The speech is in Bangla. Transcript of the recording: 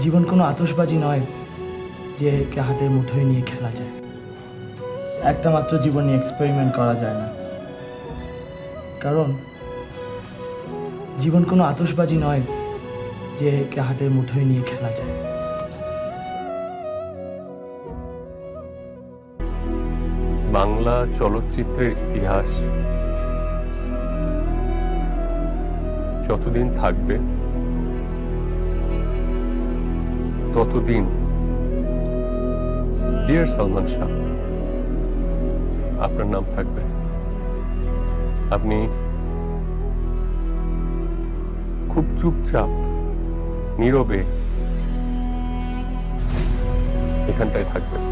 জীবন কোনো আতশবাজি নয় যে একে হাতের মুঠোয় নিয়ে খেলা যায়। একটা মাত্র জীবন নিয়ে এক্সপেরিমেন্ট করা যায় না, কারণ জীবন কোনো আতশবাজি নয় যে একে হাতের মুঠোয় নিয়ে খেলা যায়। বাংলা চলচ্চিত্রের ইতিহাস যতদিন থাকবে ততদিন ডিয়ার সালমান শাহ আপনার নাম থাকবে। আপনি খুব চুপচাপ নীরবে এখানটায় থাকবেন।